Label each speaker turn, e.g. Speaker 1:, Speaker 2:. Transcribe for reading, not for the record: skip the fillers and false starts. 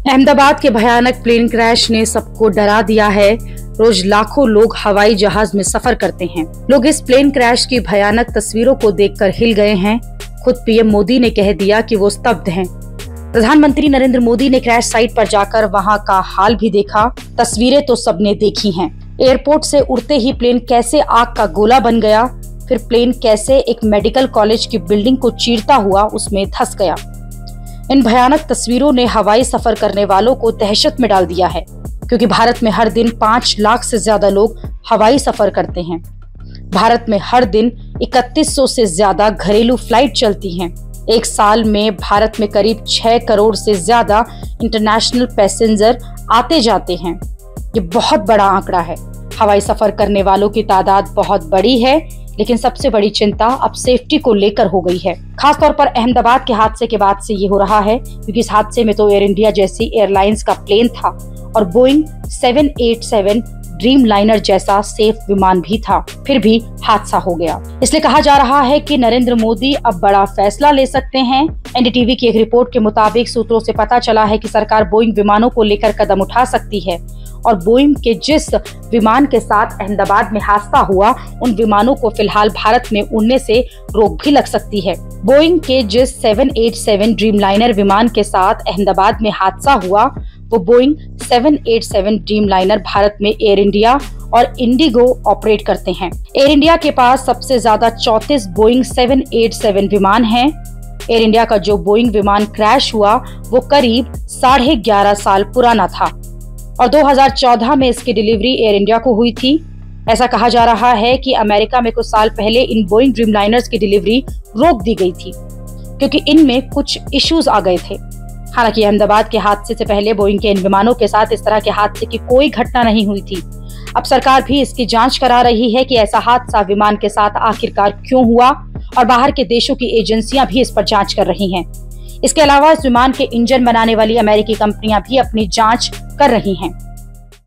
Speaker 1: अहमदाबाद के भयानक plane crash ने सबको डरा दिया है। रोज लाखों लोग हवाई जहाज में सफर करते हैं। लोग इस प्लेन क्रैश की भयानक तस्वीरों को देखकर हिल गए हैं। खुद पीएम मोदी ने कह दिया कि वो स्तब्ध हैं। प्रधानमंत्री नरेंद्र मोदी ने क्रैश साइट पर जाकर वहां का हाल भी देखा। तस्वीरें तो सबने देखी हैं। एयरपोर्ट से उड़ते ही प्लेन कैसे आग का गोला बन गया, फिर प्लेन कैसे एक मेडिकल कॉलेज की बिल्डिंग को चीरता हुआ उसमें धंस गया। इन भयानक तस्वीरों ने हवाई सफर करने वालों को दहशत में डाल दिया है, क्योंकि भारत में हर दिन 5 लाख से ज्यादा लोग हवाई सफर करते हैं। भारत में हर दिन 3100 से ज्यादा घरेलू फ्लाइट चलती हैं। एक साल में भारत में करीब 6 करोड़ से ज्यादा इंटरनेशनल पैसेंजर आते जाते हैं। ये बहुत बड़ा आंकड़ा है। हवाई सफर करने वालों की तादाद बहुत बड़ी है, लेकिन सबसे बड़ी चिंता अब सेफ्टी को लेकर हो गई है। खासतौर पर अहमदाबाद के हादसे के बाद से ये हो रहा है, क्योंकि इस हादसे में तो एयर इंडिया जैसी एयरलाइंस का प्लेन था और बोइंग 787 ड्रीम लाइनर जैसा सेफ विमान भी था, फिर भी हादसा हो गया। इसलिए कहा जा रहा है कि नरेंद्र मोदी अब बड़ा फैसला ले सकते हैं। एनडीटीवी की एक रिपोर्ट के मुताबिक सूत्रों से पता चला है कि सरकार बोइंग विमानों को लेकर कदम उठा सकती है और बोइंग के जिस विमान के साथ अहमदाबाद में हादसा हुआ, उन विमानों को फिलहाल भारत में उड़ने से रोक भी लग सकती है। बोइंग के जिस 787 ड्रीम लाइनर विमान के साथ अहमदाबाद में हादसा हुआ, वो बोइंग 787 ड्रीम लाइनर भारत में एयर इंडिया और इंडिगो ऑपरेट करते हैं। एयर इंडिया के पास सबसे ज्यादा 34 बोइंग 787 विमान हैं। एयर इंडिया का जो बोइंग विमान क्रैश हुआ, वो करीब 11.5 साल पुराना था और 2014 में इसकी डिलीवरी एयर इंडिया को हुई थी। ऐसा कहा जा रहा है कि अमेरिका में कुछ साल पहले इन बोइंग ड्रीम लाइनर्स की डिलीवरी रोक दी गई थी, क्योंकि इनमें कुछ इश्यूज आ गए थे। हालांकि अहमदाबाद के हादसे से पहले बोइंग के इन विमानों के साथ इस तरह के हादसे की कोई घटना नहीं हुई थी। अब सरकार भी इसकी जांच करा रही है कि ऐसा हादसा विमान के साथ आखिरकार क्यों हुआ, और बाहर के देशों की एजेंसियां भी इस पर जांच कर रही हैं। इसके अलावा इस विमान के इंजन बनाने वाली अमेरिकी कंपनियां भी अपनी जांच कर रही हैं।